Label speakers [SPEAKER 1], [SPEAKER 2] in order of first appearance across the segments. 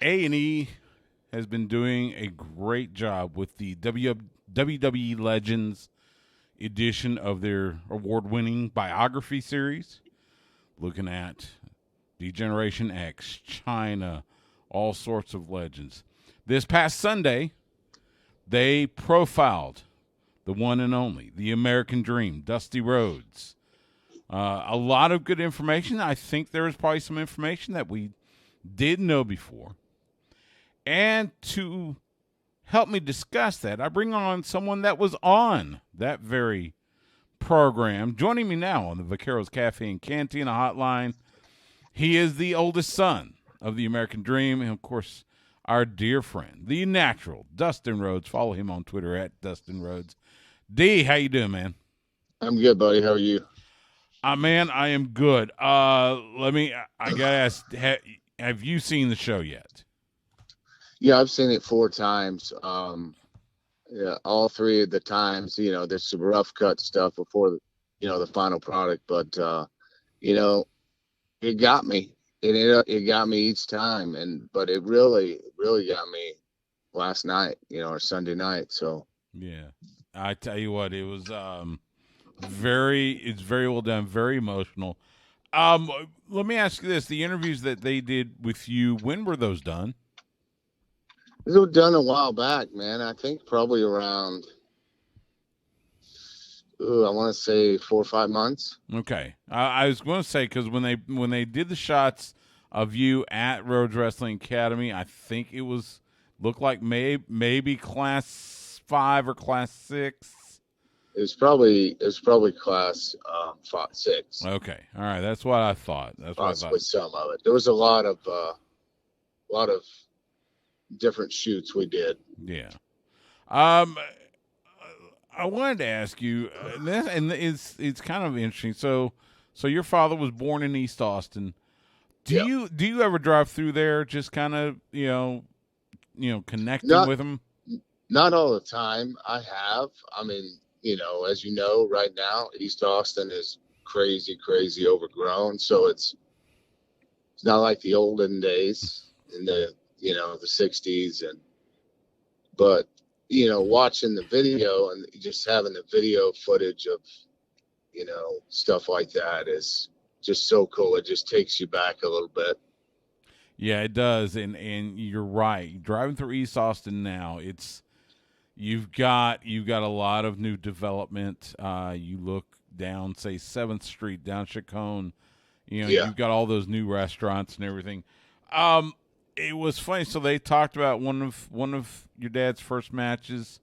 [SPEAKER 1] A&E has been doing a great job with the WWE Legends edition of their award-winning biography series, looking at Degeneration X, China, all sorts of legends. This past Sunday, they profiled the one and only, the American Dream, Dusty Rhodes. A lot of good information. I think there was probably some information that we didn't know before. And to help me discuss that, I bring on someone that was on that very program. Joining me now on the Vaqueros Cafe and Cantina hotline, he is the oldest son of the American Dream, and of course, our dear friend, the Natural Dustin Rhodes. Follow him on Twitter at Dustin Rhodes. D, how you doing, man?
[SPEAKER 2] I'm good, buddy. How are you?
[SPEAKER 1] Man, I am good. I gotta ask, have you seen the show yet?
[SPEAKER 2] Yeah, I've seen it 4 times. Yeah, all 3 of the times, there's some rough cut stuff before, the final product, but, it got me. It got me each time, but it really got me last night, or Sunday night. So
[SPEAKER 1] yeah, I tell you what, it was it's very well done, very emotional. Let me ask you this: the interviews that they did with you, when were those done?
[SPEAKER 2] it was done a while back, man. I think probably around, I want to say 4 or 5 months.
[SPEAKER 1] Okay, I was going to say because when they did the shots of you at Rhodes Wrestling Academy, I think it looked like maybe Class 5 or Class 6.
[SPEAKER 2] It was probably class 6.
[SPEAKER 1] Okay, all right, that's what I thought.
[SPEAKER 2] Possibly some of it. There was a lot of different shoots we did.
[SPEAKER 1] Yeah. I wanted to ask you, and it's kind of interesting. So your father was born in East Austin. Do you ever drive through there, just kind of connecting with him?
[SPEAKER 2] Not all the time. I have. I mean, as you know, right now East Austin is crazy overgrown. So it's not like the olden days in the the 60s, but watching the video and just having the video footage of stuff like that is just so cool. It just takes you back a little bit.
[SPEAKER 1] Yeah, it does, and you're right. Driving through East Austin now, you've got a lot of new development. You look down, say 7th Street, down Chacon, you've got all those new restaurants and everything. It was funny. So they talked about one of your dad's first matches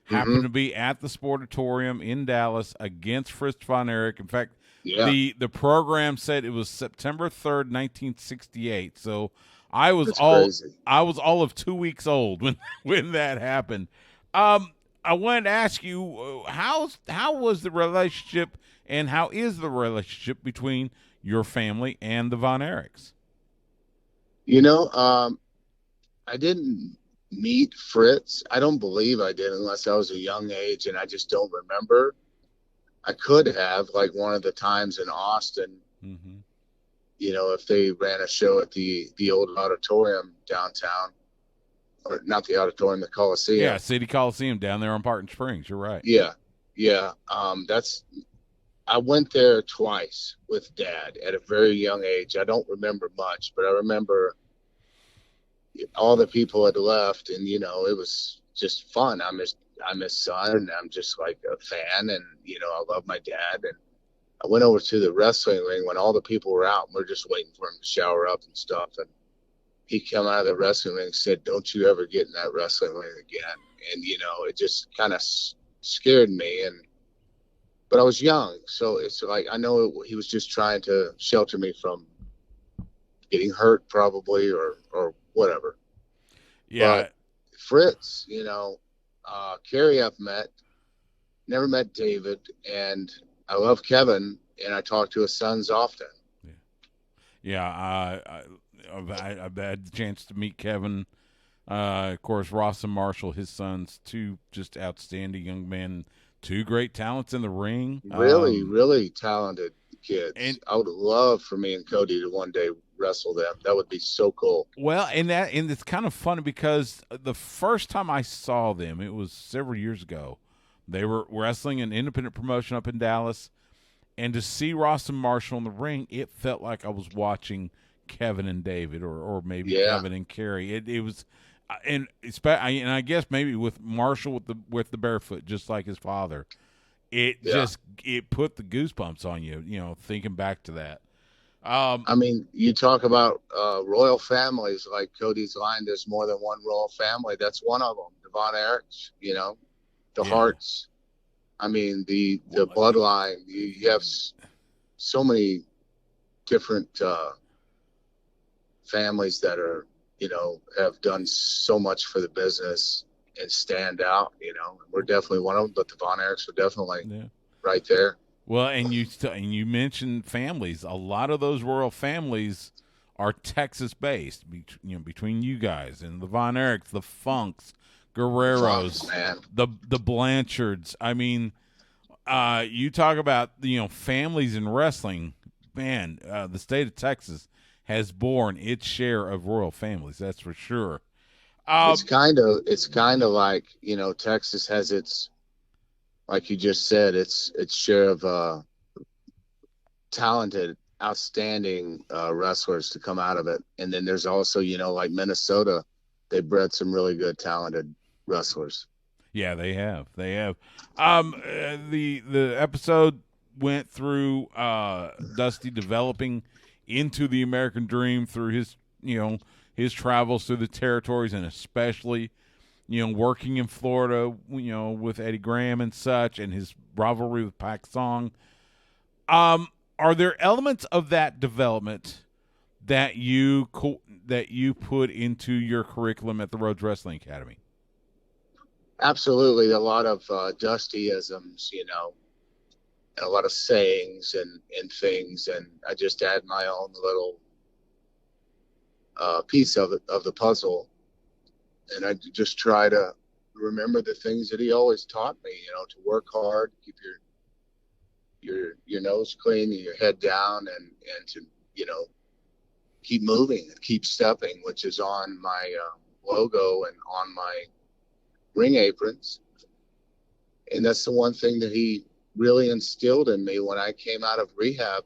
[SPEAKER 1] happened to be at the Sportatorium in Dallas against Fritz von Erich. In fact, the program said it was September 3rd, 1968. So I was all of 2 weeks old when that happened. I wanted to ask you how was the relationship and how is the relationship between your family and the von Erichs?
[SPEAKER 2] I didn't meet Fritz. I don't believe I did unless I was a young age, and I just don't remember. I could have, like one of the times in Austin, if they ran a show at the old auditorium downtown, or not the auditorium, the Coliseum.
[SPEAKER 1] Yeah, City Coliseum down there on Barton Springs. You're right.
[SPEAKER 2] Yeah. I went there twice with Dad at a very young age. I don't remember much, but I remember all the people had left, and it was just fun. I'm his son, and I'm just like a fan, and I love my dad. And I went over to the wrestling ring when all the people were out, and we're just waiting for him to shower up and stuff. And he came out of the wrestling ring and said, "Don't you ever get in that wrestling ring again." And it just kind of scared me. But I was young, so it's like I know he was just trying to shelter me from getting hurt, probably, or whatever.
[SPEAKER 1] Yeah.
[SPEAKER 2] But Fritz, Kerry I've never met David, and I love Kevin, and I talk to his sons often.
[SPEAKER 1] Yeah. I've had the chance to meet Kevin. Of course, Ross and Marshall, his sons, 2 just outstanding young men. 2 great talents in the ring.
[SPEAKER 2] Really talented kids. And I would love for me and Cody to one day wrestle them. That would be so cool.
[SPEAKER 1] Well, and it's kind of funny because the first time I saw them, it was several years ago. They were wrestling an independent promotion up in Dallas, and to see Ross and Marshall in the ring, it felt like I was watching Kevin and David, or maybe
[SPEAKER 2] Yeah.
[SPEAKER 1] Kevin and Kerry. It was, and I guess maybe with Marshall with the barefoot, just like his father.
[SPEAKER 2] Yeah.
[SPEAKER 1] It put the goosebumps on you, thinking back to that.
[SPEAKER 2] I mean, you talk about royal families like Cody's line. There's more than one royal family. That's one of them. The Von Erichs, the
[SPEAKER 1] Yeah.
[SPEAKER 2] Harts. I mean, the bloodline. You have so many different families that are, have done so much for the business and stand out. We're definitely one of them. But the Von Erichs are definitely
[SPEAKER 1] Yeah.
[SPEAKER 2] right there.
[SPEAKER 1] Well, and you mentioned families. A lot of those royal families are Texas based. Between you guys and the Von Erichs, the Funks, Guerreros,
[SPEAKER 2] Man.
[SPEAKER 1] the Blanchards. I mean, you talk about families in wrestling. Man, the state of Texas has borne its share of royal families. That's for sure.
[SPEAKER 2] It's kind of like, Texas has its, like you just said, its share of talented, outstanding wrestlers to come out of it. And then there's also, like Minnesota, they bred some really good, talented wrestlers.
[SPEAKER 1] Yeah, they have. They have. The episode went through Dusty developing into the American Dream through his travels through the territories, and especially working in Florida, with Eddie Graham and such, and his rivalry with Pac Song. Are there elements of that development that you put into your curriculum at the Rhodes Wrestling Academy?
[SPEAKER 2] Absolutely. A lot of Dustyisms, and a lot of sayings and things. And I just add my own little piece of the puzzle. And I just try to remember the things that he always taught me, to work hard, keep your nose clean and your head down, and to, keep moving and keep stepping, which is on my logo and on my ring aprons. And that's the one thing that he really instilled in me when I came out of rehab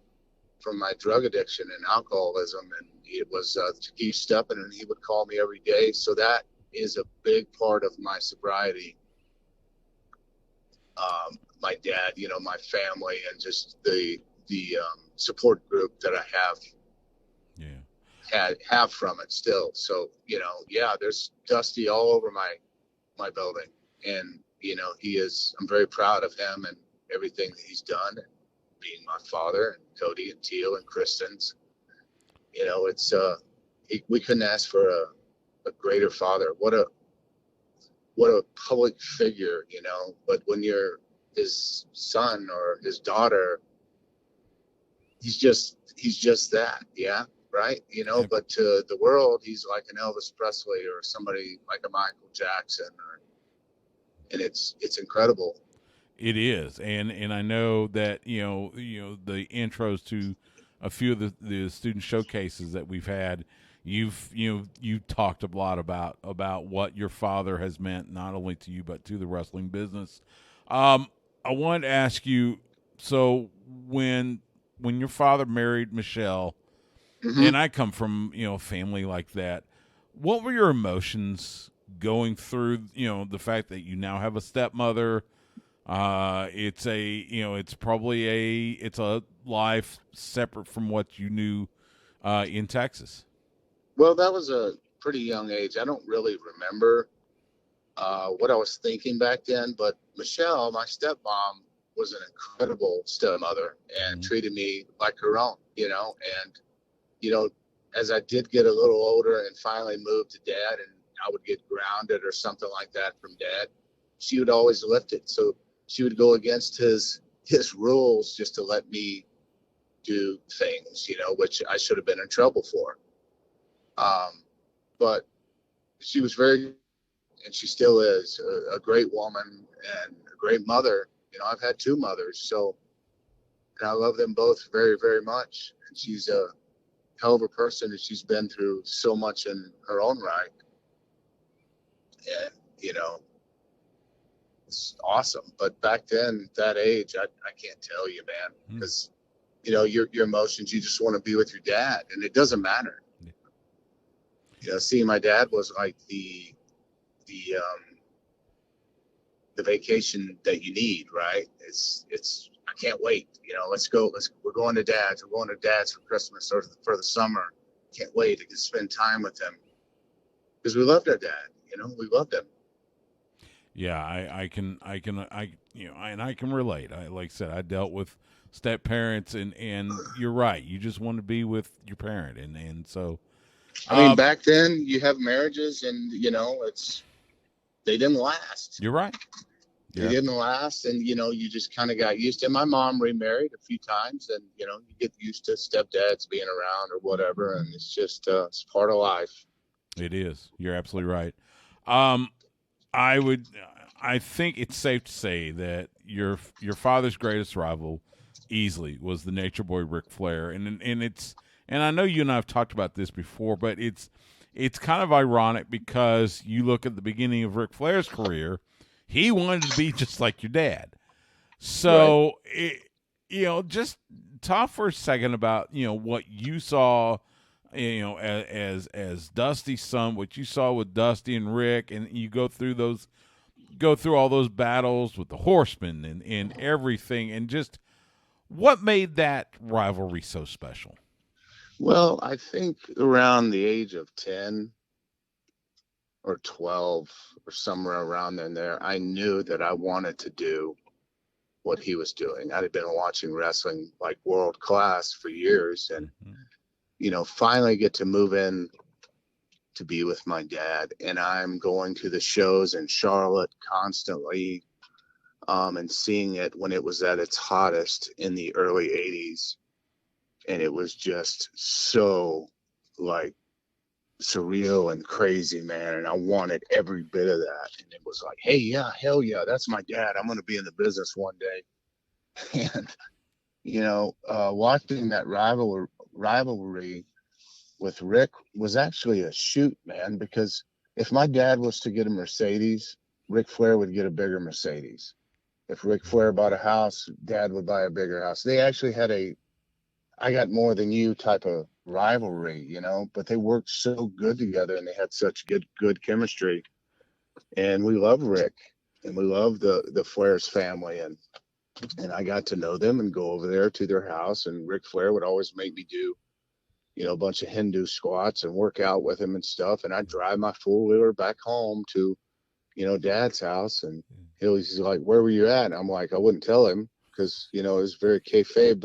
[SPEAKER 2] from my drug addiction and alcoholism. And it was to keep stepping, and he would call me every day. So that is a big part of my sobriety. My dad, my family, and just the support group that I have from it still. So, there's Dusty all over my building, and I'm very proud of him and everything that he's done, and being my father, and Cody and Teal and Kristen's. It's we couldn't ask for a greater father. What a public figure, but when you're his son or his daughter, he's just that. Yeah. Right. But to the world, he's like an Elvis Presley or somebody like a Michael Jackson, and it's incredible.
[SPEAKER 1] It is, and I know that the intros to a few of the student showcases that we've had, you've talked a lot about what your father has meant not only to you but to the wrestling business. I wanted to ask you, so when your father married Michelle,
[SPEAKER 2] Mm-hmm.
[SPEAKER 1] and I come from a family like that, what were your emotions going through the fact that you now have a stepmother? It's a life separate from what you knew in Texas.
[SPEAKER 2] Well, that was a pretty young age. I don't really remember what I was thinking back then, but Michelle, my stepmom, was an incredible stepmother and treated me like her own, and, as I did get a little older and finally moved to dad, and I would get grounded or something like that from dad, she would always lift it. So she would go against his rules just to let me do things, which I should have been in trouble for. But she was very, and she still is, a great woman and a great mother. I've had two mothers, and I love them both very, very much. And she's a hell of a person, and she's been through so much in her own right. And, you know, it's awesome. But back then, that age, I can't tell you, man,
[SPEAKER 1] Hmm.
[SPEAKER 2] because, you know, your emotions, you just want to be with your dad, and it doesn't matter. You know, seeing my dad was like the the vacation that you need, right? It's I can't wait. You know, let's go. We're going to dad's. We're going to dad's for Christmas or for the summer. Can't wait to spend time with him because we loved our dad. You know, we loved him.
[SPEAKER 1] Yeah, and I can relate. Like I said, I dealt with step parents, and you're right. You just want to be with your parent, and so,
[SPEAKER 2] I mean,
[SPEAKER 1] uh,
[SPEAKER 2] back then you have marriages, and you know, they didn't last.
[SPEAKER 1] you're right.
[SPEAKER 2] They
[SPEAKER 1] Yeah,
[SPEAKER 2] didn't last, and you know, you just kind of got used to. My mom remarried a few times, and you know, you get used to stepdads being around or whatever, and it's just it's part of life.
[SPEAKER 1] it is. You're absolutely right. Um, I would. I think it's safe to say that your father's greatest rival, easily, was the Nature Boy Ric Flair, and it's and I know you and I have talked about this before, but it's kind of ironic because you look at the beginning of Ric Flair's career, he wanted to be just like your dad.
[SPEAKER 2] Right.
[SPEAKER 1] So just talk for a second about what you saw, as Dusty's son, what you saw with Dusty and Rick, and you go through all those battles with the Horsemen and everything, and just what made that rivalry so special.
[SPEAKER 2] Well, I think around the age of 10 or 12 or somewhere around there, I knew that I wanted to do what he was doing. I had been watching wrestling like world class for years, and
[SPEAKER 1] Mm-hmm.
[SPEAKER 2] you know, finally get to move in to be with my dad. And I'm going to the shows in Charlotte constantly, and seeing it when it was at its hottest in the early 80s. And it was just so like surreal and crazy, man. And I wanted every bit of that. And it was like, hey, yeah, hell yeah, that's my dad. I'm going to be in the business one day. And, you know, watching that rivalry with Rick was actually a shoot, man, because if my dad was to get a Mercedes, Ric Flair would get a bigger Mercedes. If Ric Flair bought a house, dad would buy a bigger house. They actually had a I got more than you type of rivalry, you know, but they worked so good together and they had such good chemistry. And we love Rick and we love the Flair's family, and I got to know them and go over there to their house, and Ric Flair would always make me do, you know, a bunch of Hindu squats and work out with him and stuff. And I'd drive my four wheeler back home to, you know, dad's house, and he's like, where were you at? And I'm like, I wouldn't tell him because, you know, it was very kayfabe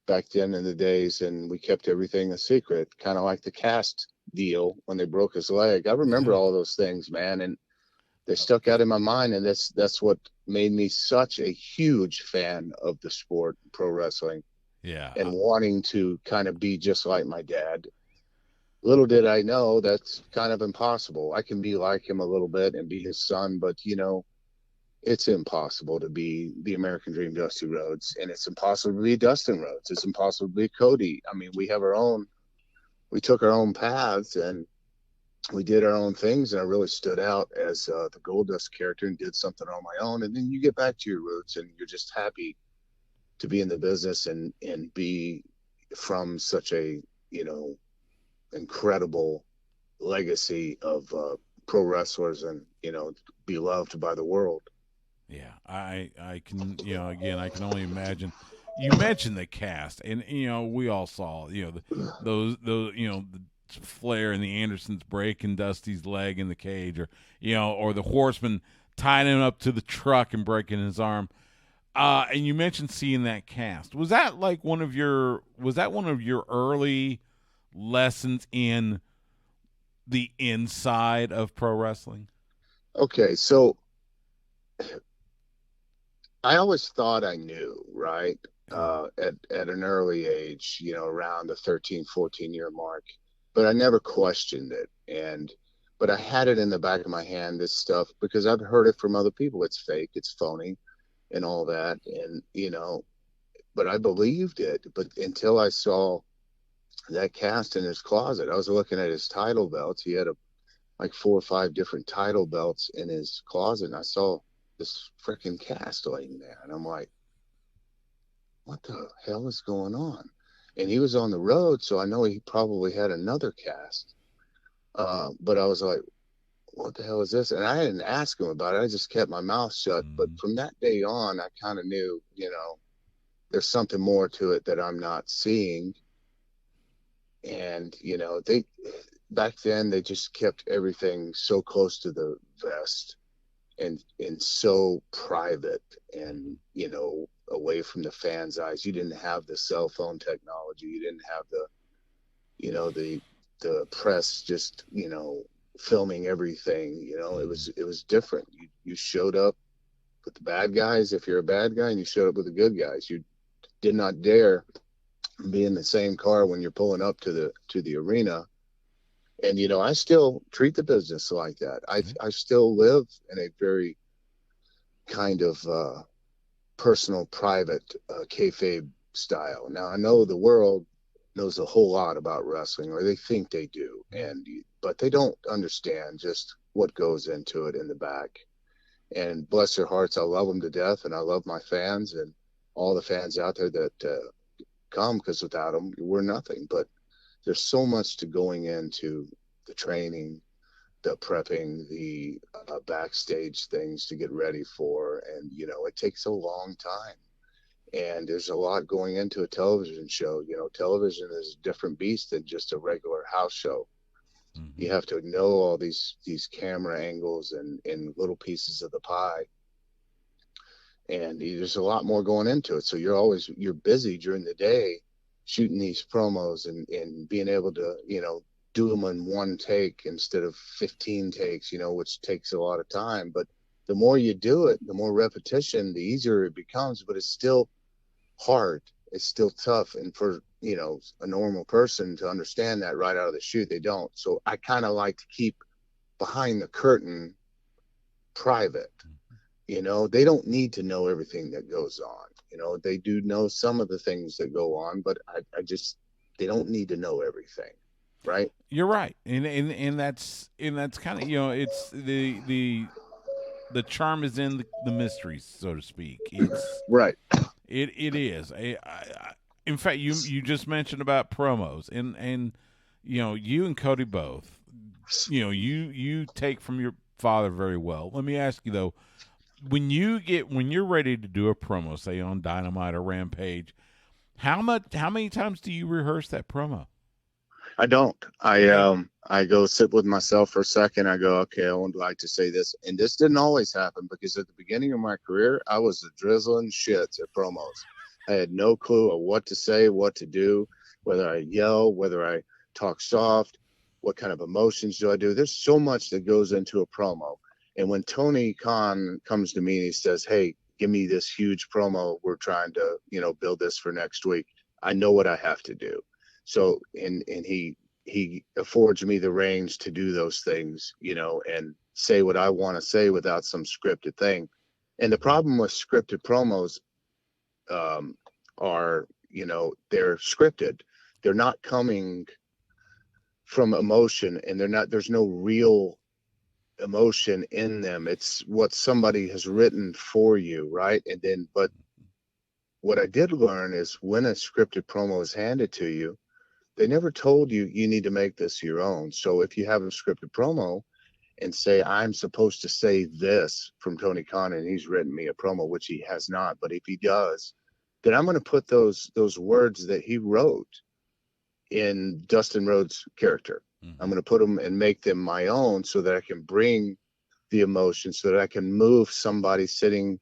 [SPEAKER 2] back then in the days, and we kept everything a secret, kind of like the cast deal when they broke his leg. I remember all those things, man, and they stuck out in my mind, and that's what made me such a huge fan of the sport, pro wrestling,
[SPEAKER 1] Yeah,
[SPEAKER 2] and wanting to kind of be just like my dad. Little did I know that's kind of impossible. I can be like him a little bit and be his son, but you know, it's impossible to be the American Dream Dusty Rhodes, and it's impossible to be Dustin Rhodes. It's impossible to be Cody. I mean, we took our own paths and we did our own things, and I really stood out as the Goldust character and did something on my own. And then you get back to your roots, and you're just happy to be in the business and be from such a, you know, incredible legacy of pro wrestlers, and you know, be loved by the world.
[SPEAKER 1] yeah. I can again I can only imagine. You mentioned the cast, and we all saw those the Flair and the Andersons breaking Dusty's leg in the cage, or the Horseman tying him up to the truck and breaking his arm. And you mentioned seeing that cast. Was that one of your early lessons in the inside of pro wrestling?
[SPEAKER 2] Okay, so I always thought I knew, right? At an early age, you know, around the 13, 14 year mark, but I never questioned it. But I had it in the back of my hand, this stuff, because I've heard it from other people. It's fake, it's phony, and all that. And, you know, but I believed it. But until I saw that cast in his closet. I was looking at his title belts. He had like 4 or 5 different title belts in his closet, and I saw this freaking cast laying there, and I'm like, what the hell is going on? And he was on the road, so I know he probably had another cast. But I was like, what the hell is this? And I didn't ask him about it. I just kept my mouth shut. But
[SPEAKER 1] Mm-hmm.
[SPEAKER 2] from that day on, I kind of knew, there's something more to it that I'm not seeing. And, they back then they just kept everything so close to the vest and so private and, away from the fans' eyes. You didn't have the cell phone technology. You didn't have the press just, filming everything. It was different. You showed up with the bad guys if you're a bad guy, and you showed up with the good guys. You did not dare be in the same car when you're pulling up to the arena. And I still treat the business like that. I still live in a very kind of personal, private, kayfabe style. Now I know the world knows a whole lot about wrestling, or they think they do, but they don't understand just what goes into it in the back. And bless their hearts, I love them to death, and I love my fans and all the fans out there that come, because without them, we're nothing. But there's so much to going into the training, the prepping, the backstage things to get ready for, and it takes a long time. And there's a lot going into a television show. Television is a different beast than just a regular house show.
[SPEAKER 1] Mm-hmm.
[SPEAKER 2] You have to know all these camera angles and little pieces of the pie, and there's a lot more going into it. So you're busy during the day shooting these promos and being able to do them in one take instead of 15 takes, which takes a lot of time. But the more you do it, the more repetition, the easier it becomes. But it's still hard. It's still tough. And for a normal person to understand that right out of the chute, they don't. So I kind of like to keep behind the curtain private. They don't need to know everything that goes on. They do know some of the things that go on, but I just, they don't need to know everything, right?
[SPEAKER 1] You're right, and that's kind of, it's the charm is in the mysteries, so to speak.
[SPEAKER 2] Right.
[SPEAKER 1] It is. In fact, you just mentioned about promos, and you and Cody both. You take from your father very well. Let me ask you though, when you're ready to do a promo, say on Dynamite or Rampage, how many times do you rehearse that promo?
[SPEAKER 2] I don't. I
[SPEAKER 1] Okay.
[SPEAKER 2] I go sit with myself for a second. I go, okay, I would like to say this, and this didn't always happen because at the beginning of my career, I was the drizzling shits at promos. I had no clue of what to say, what to do, whether I yell, whether I talk soft, what kind of emotions do I do. There's so much that goes into a promo. And when Tony Khan comes to me and he says, "Hey, give me this huge promo. We're trying to, build this for next week," I know what I have to do. So and he affords me the range to do those things, and say what I want to say without some scripted thing. And the problem with scripted promos um, are, they're scripted. They're not coming from emotion, and there's no real emotion in them. It's what somebody has written for you, right? And then, but what I did learn is when a scripted promo is handed to you, they never told you you need to make this your own. So if you have a scripted promo and say, I'm supposed to say this from Tony Khan, and he's written me a promo, which he has not, but if he does, then I'm going to put those words that he wrote in Dustin Rhodes' character. I'm
[SPEAKER 1] Mm-hmm.
[SPEAKER 2] going to put them and make them my own so that I can bring the emotion, so that I can move somebody sitting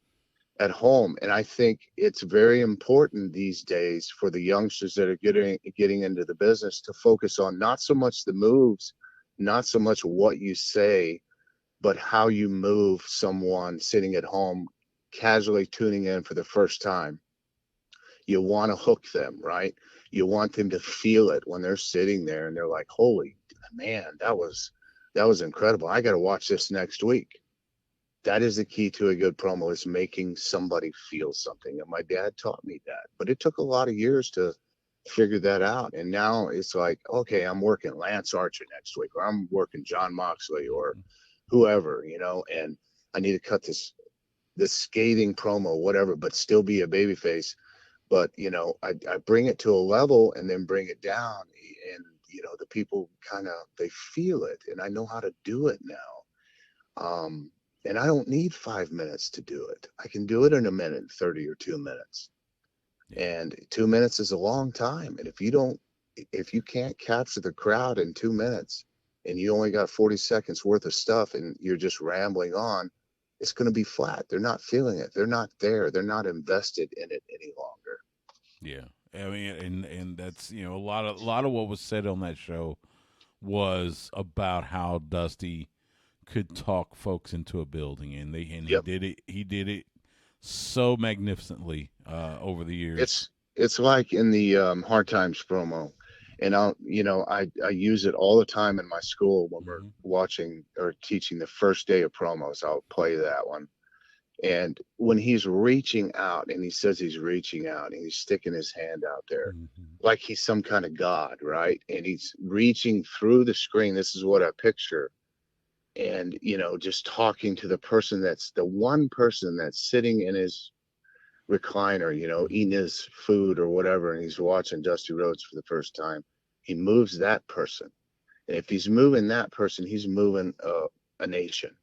[SPEAKER 2] at home. And I think it's very important these days for the youngsters that are getting into the business to focus on not so much the moves, not so much what you say, but how you move someone sitting at home casually tuning in for the first time. You want to hook them, right? You want them to feel it when they're sitting there and they're like, "Holy man, that was incredible. I got to watch this next week." That is the key to a good promo, is making somebody feel something. And my dad taught me that. But it took a lot of years figured that out. And now it's like, okay, I'm working Lance Archer next week, or I'm working John Moxley or whoever, and I need to cut this scathing promo, whatever, but still be a babyface. But I bring it to a level and then bring it down, and the people kind of they feel it, and I know how to do it now. And I don't need 5 minutes to do it. I can do it in a minute, 30 or 2 minutes.
[SPEAKER 1] Yeah.
[SPEAKER 2] And 2 minutes is a long time. And if you can't capture the crowd in 2 minutes and you only got 40 seconds worth of stuff and you're just rambling on, it's going to be flat. They're not feeling it. They're not there. They're not invested in it any longer.
[SPEAKER 1] Yeah. I mean, and that's a lot of what was said on that show was about how Dusty could talk folks into a building, and
[SPEAKER 2] Yep.
[SPEAKER 1] he did it so magnificently over the years.
[SPEAKER 2] It's like in the Hard Times promo, and I use it all the time in my school when we're
[SPEAKER 1] Mm-hmm.
[SPEAKER 2] watching or teaching the first day of promos. I'll play that one. And when he's reaching out and he says he's reaching out and he's sticking his hand out there
[SPEAKER 1] Mm-hmm.
[SPEAKER 2] like he's some kind of god, right? And he's reaching through the screen. This is what I picture. And, just talking to the person that's the one person that's sitting in his recliner, eating his food or whatever, and he's watching Dusty Rhodes for the first time. He moves that person. And if he's moving that person, he's moving a nation.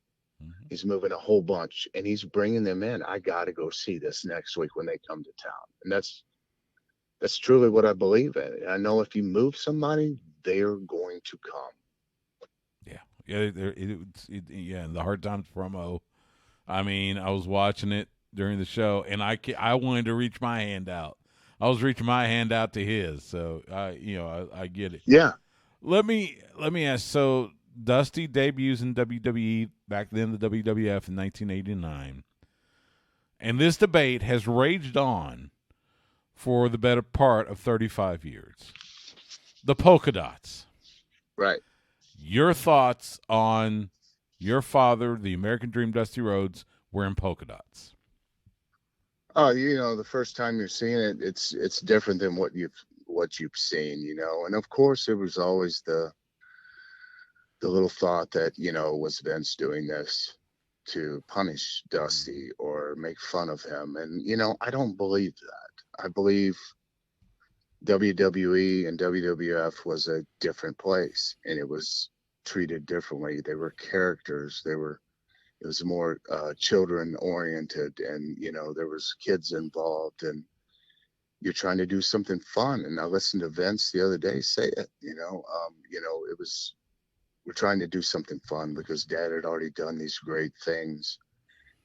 [SPEAKER 1] Mm-hmm.
[SPEAKER 2] He's moving a whole bunch, and he's bringing them in. I got to go see this next week when they come to town, and that's truly what I believe in. And I know if you move somebody, they're going to come.
[SPEAKER 1] Yeah, yeah, yeah. The Hard Times promo. I mean, I was watching it during the show, and I wanted to reach my hand out. I was reaching my hand out to his, so I get it.
[SPEAKER 2] Yeah,
[SPEAKER 1] Let me ask. So Dusty debuts in WWE, back then the WWF, in 1989, and this debate has raged on for the better part of 35 years. The polka dots.
[SPEAKER 2] right.
[SPEAKER 1] Your thoughts on your father, the American Dream Dusty Rhodes, wearing polka dots?
[SPEAKER 2] Oh, the first time you're seeing it, it's different than what you've seen, And of course, it was always the little thought that was Vince doing this to punish Dusty or make fun of him, and I don't believe that. I believe WWE and WWF was a different place, and it was treated differently. They were characters. It was more children oriented, and there was kids involved, and you're trying to do something fun. And I listened to Vince the other day say it. It was we're trying to do something fun because Dad had already done these great things.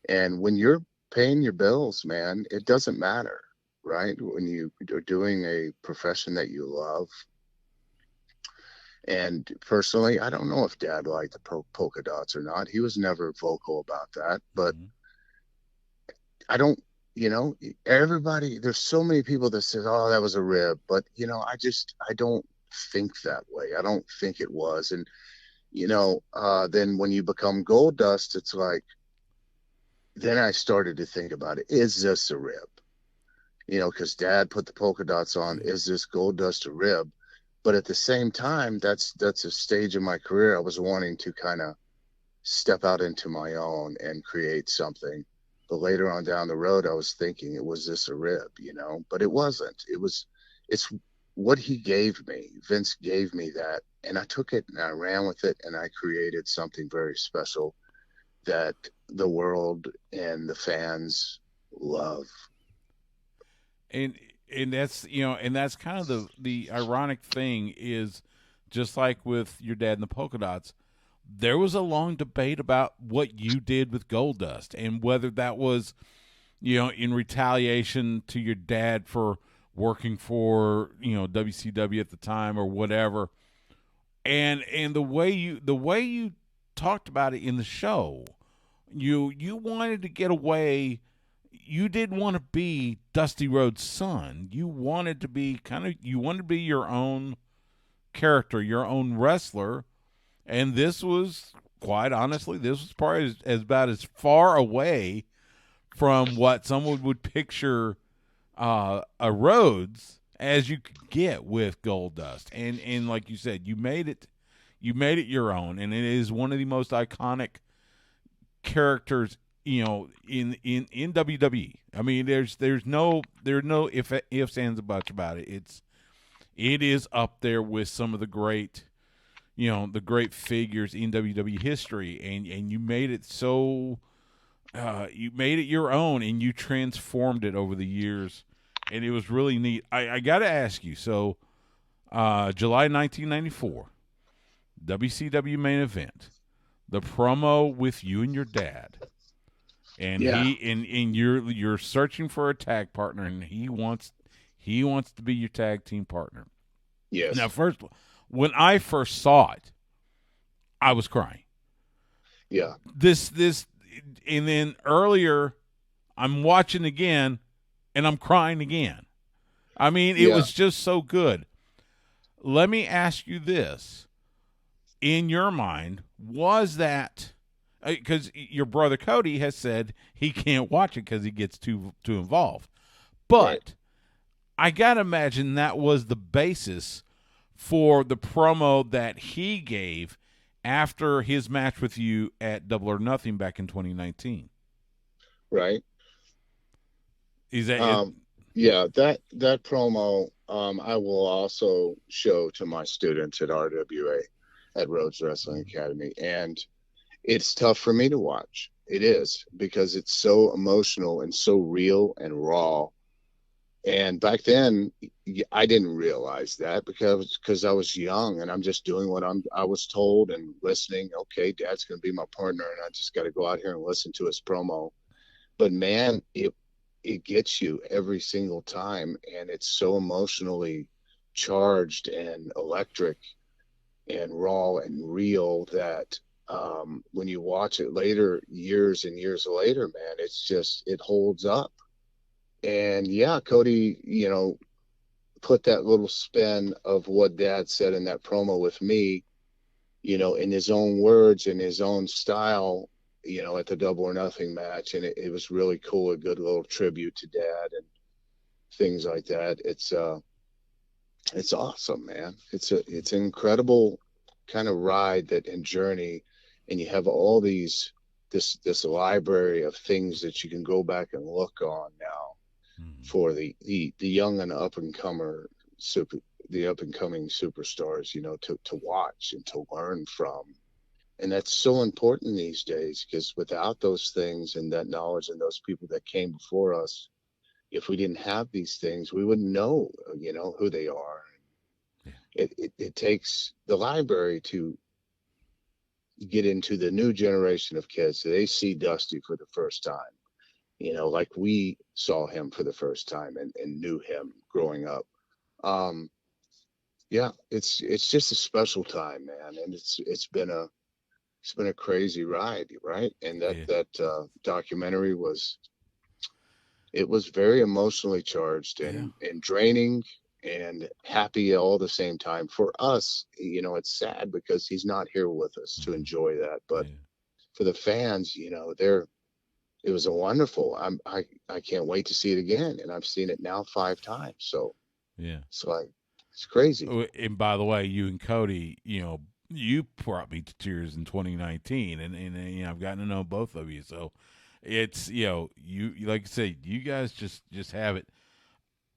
[SPEAKER 2] And when you're paying your bills, man, it doesn't matter, right? When you are doing a profession that you love. And personally, I don't know if Dad liked the polka dots or not. He was never vocal about that. But
[SPEAKER 1] Mm-hmm.
[SPEAKER 2] I don't, everybody, there's so many people that says, oh, that was a rib. But, I don't think that way. I don't think it was. And, then when you become Gold Dust, it's like, then I started to think about it. Is this a rib? Because Dad put the polka dots on. Is this Gold Dust a rib? But at the same time, that's a stage in my career I was wanting to kind of step out into my own and create something. But later on down the road, I was thinking, was this a rib? But it wasn't. It's what he gave me. Vince gave me that, and I took it and I ran with it, and I created something very special that the world and the fans love.
[SPEAKER 1] And that's kind of the ironic thing is, just like with your dad and the polka dots, there was a long debate about what you did with Gold Dust and whether that was in retaliation to your dad for working for WCW at the time or whatever. And the way you talked about it in the show, you wanted to get away. You didn't want to be Dusty Rhodes' son. You wanted to be your own character, your own wrestler. And this was, quite honestly, this was probably about as far away from what someone would picture a Rhodes as you could get with Gold Dust, and like you said, you made it your own, and it is one of the most iconic characters, in WWE. I mean, there's no ifs ands or buts about it. It is up there with some of the great, the great figures in WWE history, and you made it so, you made it your own, and you transformed it over the years, and it was really neat. I got to ask you, so July 1994, WCW main event, the promo with you and your dad, and
[SPEAKER 2] Yeah.
[SPEAKER 1] and you're searching for a tag partner, and he wants to be your tag team partner. Now,
[SPEAKER 2] Yes.
[SPEAKER 1] first, when I first saw it, I was crying.
[SPEAKER 2] Yeah.
[SPEAKER 1] This, and then earlier, I'm watching again, and I'm crying again. I mean, it
[SPEAKER 2] Yeah.
[SPEAKER 1] was just so good. Let me ask you this: in your mind, was that, because your brother Cody has said he can't watch it because he gets too involved,
[SPEAKER 2] Right.
[SPEAKER 1] but I gotta imagine that was the basis for the promo that he gave after his match with you at Double or Nothing back in 2019.
[SPEAKER 2] Right.
[SPEAKER 1] Is that it?
[SPEAKER 2] Um, yeah, that promo, I will also show to my students at RWA at Rhodes Wrestling Academy, and it's tough for me to watch. It is because it's so emotional and so real and raw. And back then, I didn't realize that because I was young and I'm just doing what I was told and listening. Okay, Dad's going to be my partner, and I just got to go out here and listen to his promo. But man, it gets you every single time, and it's so emotionally charged and electric and raw and real that when you watch it later, years and years later, man, it holds up. And yeah, Cody, put that little spin of what Dad said in that promo with me, in his own words, in his own style, at the Double or Nothing match, and it was really cool, a good little tribute to Dad and things like that. It's awesome, man. It's an incredible kind of ride that and journey, and you have all this library of things that you can go back and look on now
[SPEAKER 1] Mhm.
[SPEAKER 2] for the young and up and comer super the up and coming superstars, to watch and to learn from. And that's so important these days because without those things and that knowledge and those people that came before us, if we didn't have these things, we wouldn't know, who they are.
[SPEAKER 1] Yeah.
[SPEAKER 2] It takes the library to get into the new generation of kids. So they see Dusty for the first time, like we saw him for the first time and knew him growing up. Um, yeah, it's just a special time, man, and it's been a crazy ride, right? And that
[SPEAKER 1] Yeah.
[SPEAKER 2] that documentary was very emotionally charged
[SPEAKER 1] Yeah.
[SPEAKER 2] and draining and happy all the same time. For us, it's sad because he's not here with us to
[SPEAKER 1] Mhm.
[SPEAKER 2] enjoy that, but
[SPEAKER 1] Yeah.
[SPEAKER 2] for the fans, it was a wonderful. I can't wait to see it again, and I've seen it now 5 times.
[SPEAKER 1] Yeah.
[SPEAKER 2] So it's crazy.
[SPEAKER 1] Oh, and by the way, you and Cody, you brought me to tears in 2019, and I've gotten to know both of you, so it's, you like I said, you guys just have it.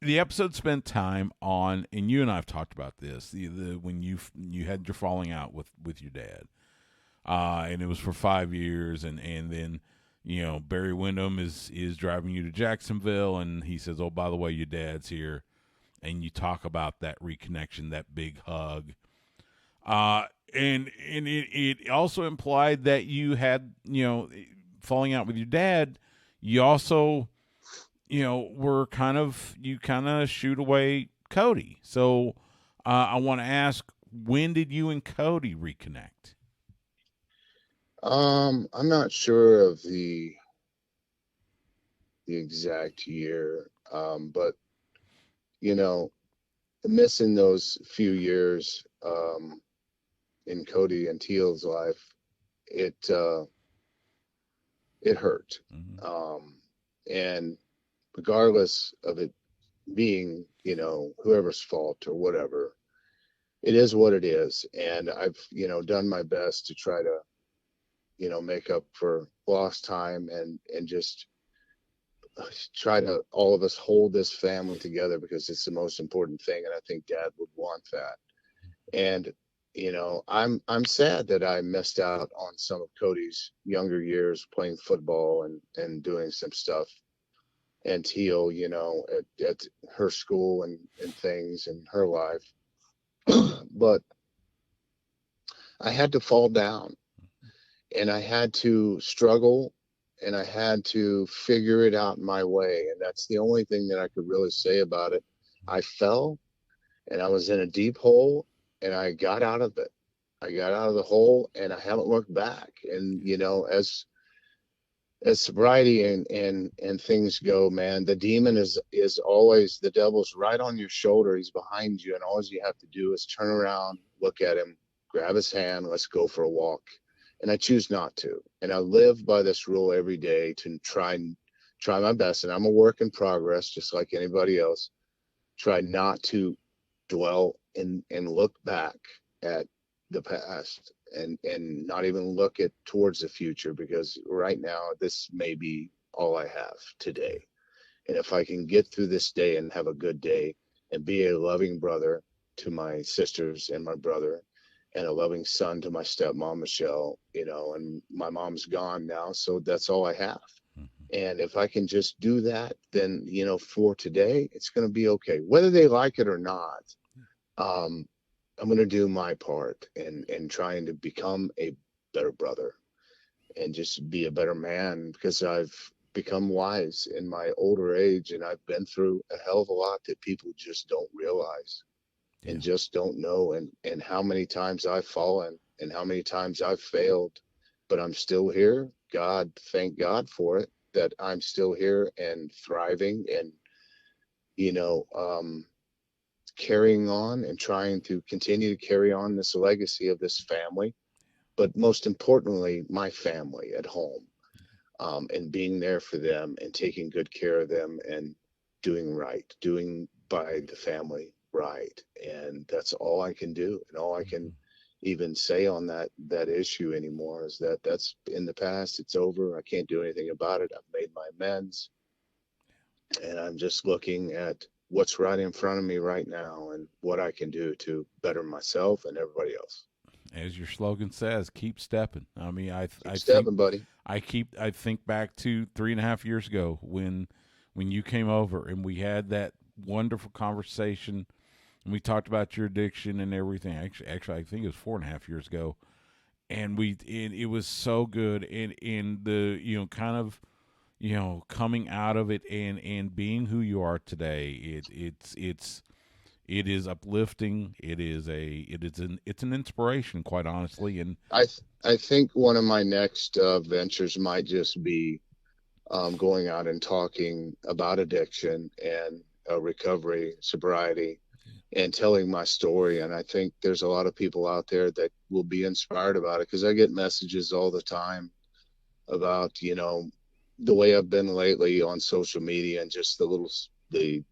[SPEAKER 1] The episode spent time on, and you and I have talked about this. The when you had your falling out with your dad, and it was for 5 years, and then Barry Windham is driving you to Jacksonville, and he says, "Oh, by the way, your dad's here," and you talk about that reconnection, that big hug, and it also implied that you had, falling out with your dad. You also, were you kind of shoot away Cody. So I want to ask, when did you and Cody reconnect?
[SPEAKER 2] I'm not sure of the exact year, but you know, missing those few years in Cody and Teal's life, it it hurt.
[SPEAKER 1] Mm-hmm.
[SPEAKER 2] Um, and regardless of it being, whoever's fault or whatever. It is what it is. And I've, done my best to try to, make up for lost time and just try to all of us hold this family together because it's the most important thing. And I think Dad would want that. And I'm sad that I missed out on some of Cody's younger years playing football and doing some stuff and Teal, at her school and things in her life. But I had to fall down and I had to struggle and I had to figure it out my way. And that's the only thing that I could really say about it. I fell and I was in a deep hole and I got out of it. I got out of the hole and I haven't looked back. And as sobriety and things go, man, the demon is always, the devil's right on your shoulder. He's behind you, and all you have to do is turn around, look at him, grab his hand, let's go for a walk. And I choose not to. And I live by this rule every day to try my best. And I'm a work in progress, just like anybody else. Try not to dwell and look back at the past and not even look at towards the future, because right now this may be all I have today. And if I can get through this day and have a good day and be a loving brother to my sisters and my brother and a loving son to my stepmom Michelle, and my mom's gone now, so that's all I have. And if I can just do that, then for today it's going to be okay, whether they like it or not. I'm going to do my part in trying to become a better brother and just be a better man, because I've become wise in my older age and I've been through a hell of a lot that people just don't realize and just don't know. And how many times I've fallen and how many times I've failed, but I'm still here. Thank God for it, that I'm still here and thriving and, carrying on and trying to continue to carry on this legacy of this family, but most importantly, my family at home, and being there for them and taking good care of them and doing by the family right. And that's all I can do. And all I can even say on that issue anymore is that that's in the past. It's over. I can't do anything about it. I've made my amends. And I'm just looking at what's right in front of me right now and what I can do to better myself and everybody else.
[SPEAKER 1] As your slogan says, keep stepping. I mean, I think
[SPEAKER 2] Stepping, buddy.
[SPEAKER 1] I think back to 3.5 years ago when you came over and we had that wonderful conversation and we talked about your addiction and everything. Actually, I think it was 4.5 years ago, and it was so good. And the kind of coming out of it and being who you are today, it is uplifting. It's an inspiration, quite honestly. And
[SPEAKER 2] I think one of my next ventures might just be going out and talking about addiction and recovery, sobriety, and telling my story. And I think there's a lot of people out there that will be inspired about it, because I get messages all the time about the way I've been lately on social media and just the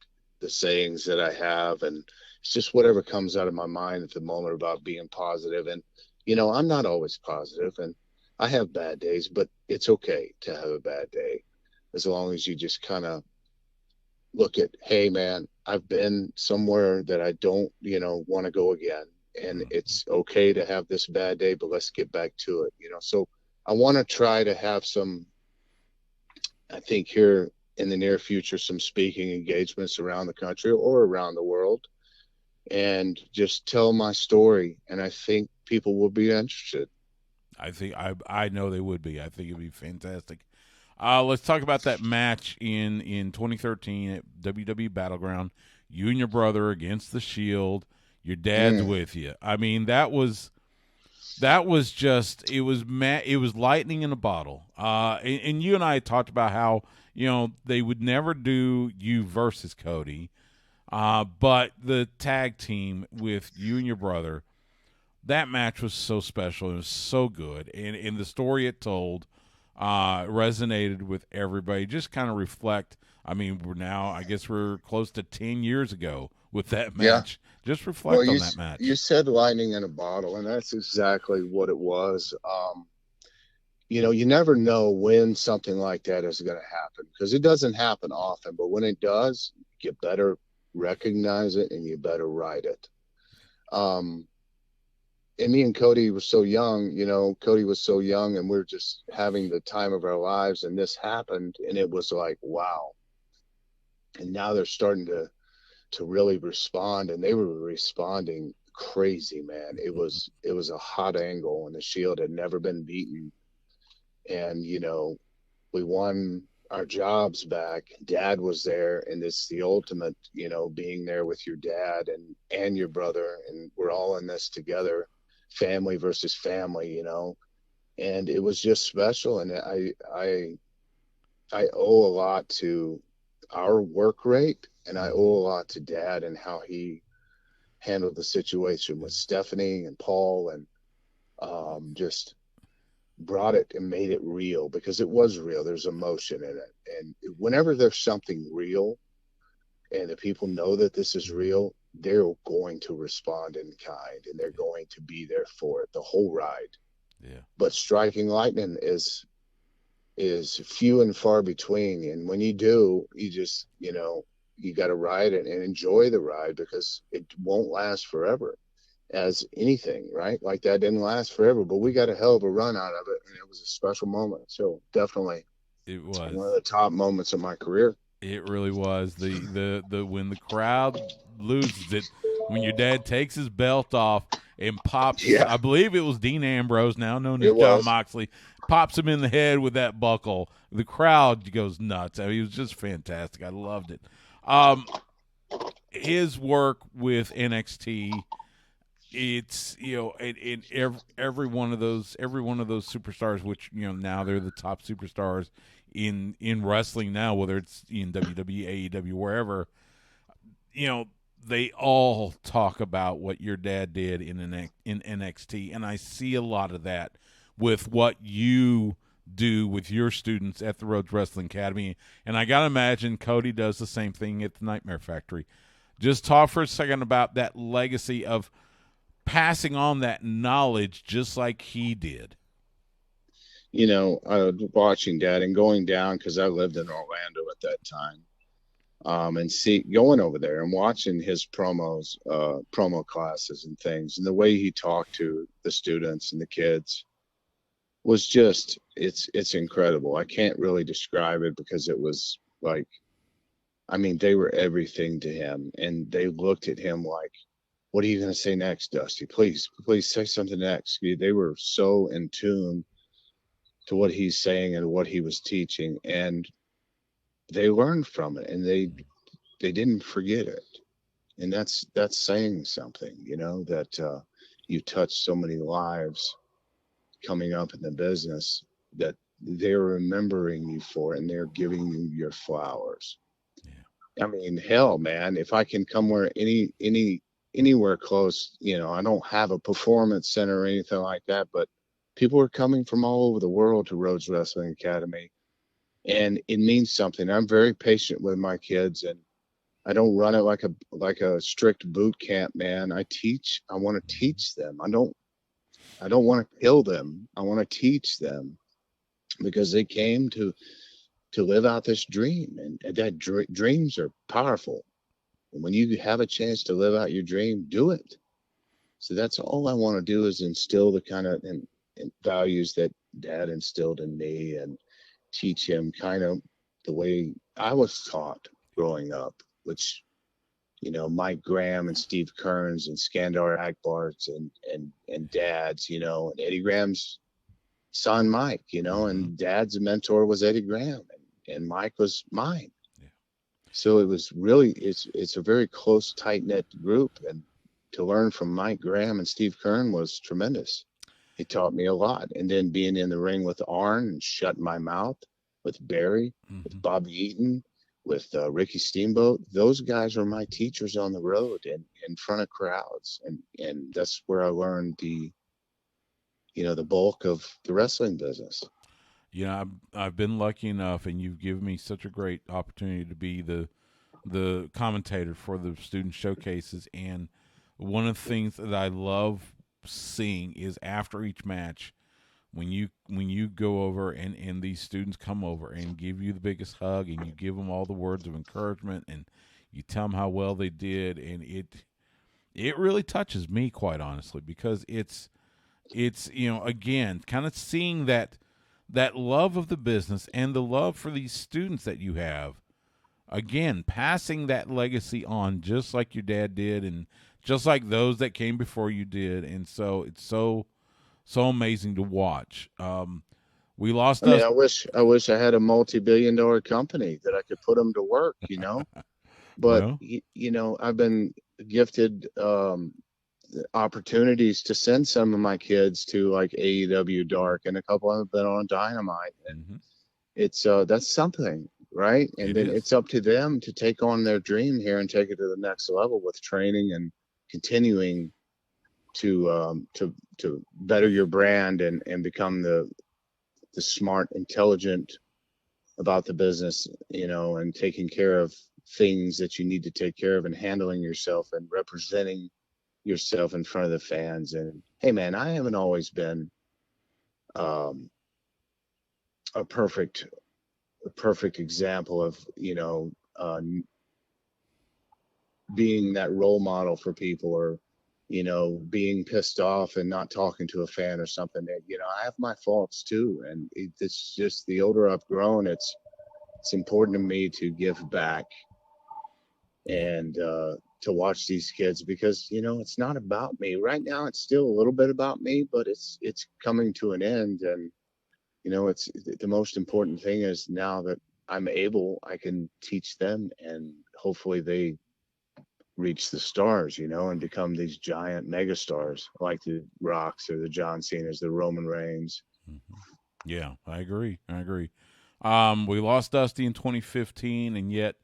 [SPEAKER 2] sayings that I have, and it's just whatever comes out of my mind at the moment about being positive. And I'm not always positive, and I have bad days, but it's okay to have a bad day as long as you just kind of look at, hey man, I've been somewhere that I don't want to go again, and it's okay to have this bad day, but let's get back to it. So I want to try to have some, I think here in the near future, some speaking engagements around the country or around the world, and just tell my story. And I think people will be interested.
[SPEAKER 1] I know they would be. I think it'd be fantastic. Let's talk about that match in 2013 at WWE Battleground. You and your brother against the Shield. Your dad's with you. I mean, that was just, it was lightning in a bottle. And you and I talked about how they would never do you versus Cody, but the tag team with you and your brother, that match was so special. It was so good, and the story it told resonated with everybody. Just kind of reflect I mean, we're now, I guess we're close to 10 years ago with that
[SPEAKER 2] Yeah.
[SPEAKER 1] match. Just
[SPEAKER 2] Well,
[SPEAKER 1] reflect on that
[SPEAKER 2] you
[SPEAKER 1] match.
[SPEAKER 2] said lightning in a bottle, and that's exactly what it was. You never know when something like that is going to happen because it doesn't happen often, but when it does, you better recognize it and you better write it. Um, and me and Cody were so young, Cody was so young and we're just having the time of our lives. And this happened and it was like, wow. And now they're starting to really respond and they were responding crazy, man. It was a hot angle and the Shield had never been beaten. And, we won our jobs back. Dad was there, and it's the ultimate, being there with your dad and your brother, and we're all in this together, family versus family. And it was just special, and I owe a lot to our work rate, and I
[SPEAKER 1] Mm-hmm.
[SPEAKER 2] owe a lot to Dad and how he handled the situation with Stephanie and Paul, and just brought it and made it real because it was real. There's emotion in it. And whenever there's something real and the people know that this is real, they're going to respond in kind and they're going to be there for it the whole ride.
[SPEAKER 1] Yeah.
[SPEAKER 2] But striking lightning is few and far between. And when you do, you just, you got to ride it and enjoy the ride because it won't last forever as anything, right? Like that didn't last forever, but we got a hell of a run out of it, and it was a special moment. So definitely
[SPEAKER 1] It
[SPEAKER 2] one of
[SPEAKER 1] was.
[SPEAKER 2] the top moments of my career.
[SPEAKER 1] It really was. The when the crowd loses it, when your dad takes his belt off and pops,
[SPEAKER 2] Yeah,
[SPEAKER 1] I believe it was Dean Ambrose, now known as
[SPEAKER 2] it
[SPEAKER 1] John
[SPEAKER 2] was.
[SPEAKER 1] Moxley, pops him in the head with that buckle. The crowd goes nuts. I mean, it was just fantastic. I loved it. Um, his work with NXT, it's in every one of those superstars, which now they're the top superstars in wrestling now, whether it's in WWE, AEW, wherever. you know they all talk about what your dad did in NXT, and I see a lot of that with what you do with your students at the Rhodes Wrestling Academy, and I gotta imagine Cody does the same thing at the Nightmare Factory. Just talk for a second about that legacy of passing on that knowledge just like he did.
[SPEAKER 2] Watching Dad and going down because I lived in Orlando at that time. And see going over there and watching his promo classes and things, and the way he talked to the students and the kids was just it's incredible. I can't really describe it because it was like, I mean, they were everything to him, and they looked at him like, "What are you going to say next, Dusty? Please say something next." They were so in tune to what he's saying and what he was teaching, and they learned from it, and they didn't forget it. And that's saying something, that you touch so many lives coming up in the business that they're remembering you for it and they're giving you your flowers.
[SPEAKER 1] Yeah.
[SPEAKER 2] I mean, hell, man, if I can come where anywhere close, I don't have a performance center or anything like that, but people are coming from all over the world to Rhodes Wrestling Academy, and it means something. I'm very patient with my kids, and I don't run it like a strict boot camp, man. I want to teach them. I don't want to kill them. I want to teach them because they came to live out this dream, and that dreams are powerful. And when you have a chance to live out your dream, do it. So that's all I want to do is instill the kind of and values that Dad instilled in me and teach him kind of the way I was taught growing up, which Mike Graham and Steve Kearns and Skandar Akbar's and Dad's, and Eddie Graham's son Mike,
[SPEAKER 1] Mm-hmm.
[SPEAKER 2] and Dad's mentor was Eddie Graham and Mike was mine.
[SPEAKER 1] Yeah.
[SPEAKER 2] So it was really it's a very close, tight knit group, and to learn from Mike Graham and Steve Kern was tremendous. He taught me a lot. And then being in the ring with Arn and shutting my mouth with Barry,
[SPEAKER 1] Mm-hmm.
[SPEAKER 2] with Bobby Eaton, with Ricky Steamboat, those guys were my teachers on the road and in front of crowds. And that's where I learned the bulk of the wrestling business.
[SPEAKER 1] I've been lucky enough, and you've given me such a great opportunity to be the commentator for the student showcases. And one of the things that I love seeing is after each match, when you go over and these students come over and give you the biggest hug, and you give them all the words of encouragement, and you tell them how well they did, and it really touches me, quite honestly, because it's again, kind of seeing that love of the business and the love for these students that you have, again, passing that legacy on, just like your dad did, and just like those that came before you did. And so it's so amazing to watch. We lost
[SPEAKER 2] I mean,
[SPEAKER 1] us.
[SPEAKER 2] I wish I had a multi-billion-dollar company that I could put them to work, you know. But
[SPEAKER 1] Well,
[SPEAKER 2] I've been gifted opportunities to send some of my kids to like AEW Dark, and a couple of them have been on Dynamite, and
[SPEAKER 1] mhm,
[SPEAKER 2] it's that's something, right? And
[SPEAKER 1] it
[SPEAKER 2] then
[SPEAKER 1] is.
[SPEAKER 2] it's up to them to take on their dream here and take it to the next level with training and continuing to better your brand and become the smart, intelligent about the business, and taking care of things that you need to take care of, and handling yourself and representing yourself in front of the fans. And hey, man, I haven't always been um, a perfect example of being that role model for people, or being pissed off and not talking to a fan or something. That I have my faults too, and it's just the older I've grown, it's important to me to give back,
[SPEAKER 1] Yeah.
[SPEAKER 2] and to watch these kids, because it's not about me right now. It's still a little bit about me, but it's coming to an end. And it's the most important thing is, now that I can teach them, and hopefully they reach the stars, and become these giant mega stars like the Rocks or the John Cena's, the Roman Reigns.
[SPEAKER 1] Hmm. Yeah, I agree. I agree. We lost Dusty in 2015, and yet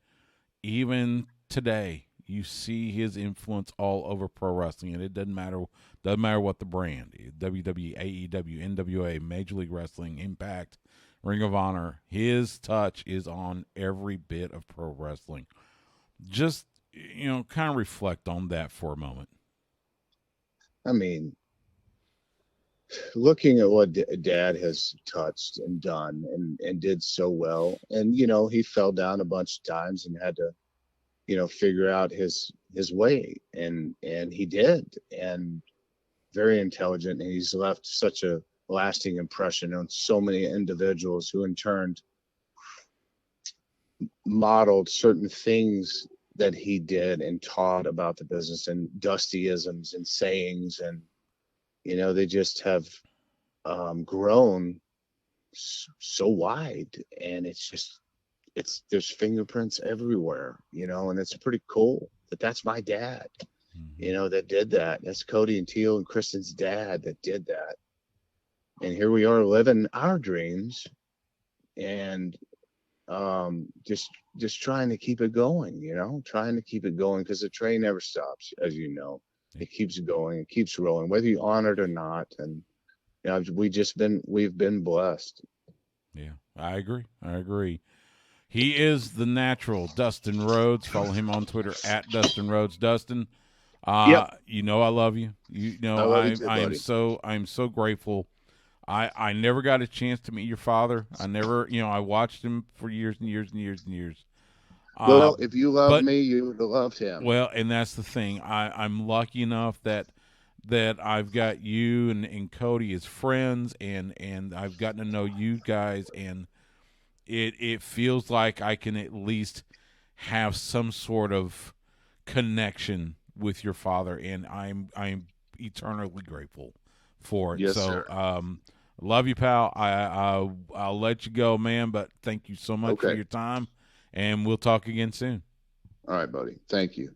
[SPEAKER 1] even today, you see his influence all over pro wrestling, and it doesn't matter what the brand, WWE, AEW, NWA, Major League Wrestling, Impact, Ring of Honor. His touch is on every bit of pro wrestling. Just kind of reflect on that for a moment.
[SPEAKER 2] I mean, looking at what Dad has touched and done, and did so well, and he fell down a bunch of times and had to figure out his way, and he did, and very intelligent, and he's left such a lasting impression on so many individuals, who in turn modeled certain things that he did and taught about the business, and Dustyisms and sayings, and they just have grown so wide, and there's fingerprints everywhere, and it's pretty cool that that's my dad,
[SPEAKER 1] Hmm.
[SPEAKER 2] that did that. That's Cody and Teal and Kristen's dad that did that. And here we are living our dreams, and just trying to keep it going, trying to keep it going, because the train never stops, as you know. It keeps going, it keeps rolling, whether you honor it or not. And we've been blessed.
[SPEAKER 1] Yeah, I agree. I agree. He is the natural Dustin Rhodes. Follow him on Twitter at Dustin Rhodes. Dustin,
[SPEAKER 2] Yep.
[SPEAKER 1] I love you.
[SPEAKER 2] I love you too,
[SPEAKER 1] I'm
[SPEAKER 2] buddy.
[SPEAKER 1] so grateful. I never got a chance to meet your father. I never, I watched him for years and years and years and years. Uh,
[SPEAKER 2] Well, if you loved
[SPEAKER 1] but
[SPEAKER 2] me, you would have loved him.
[SPEAKER 1] well, and that's the thing. I'm lucky enough that I've got you and Cody as friends, and I've gotten to know you guys, and it feels like I can at least have some sort of connection with your father, and I'm eternally grateful for it.
[SPEAKER 2] Yes,
[SPEAKER 1] So,
[SPEAKER 2] sir.
[SPEAKER 1] love you, pal. I'll let you go, man. But thank you so much for
[SPEAKER 2] Okay.
[SPEAKER 1] your time, and we'll talk again soon.
[SPEAKER 2] All right, buddy. Thank you.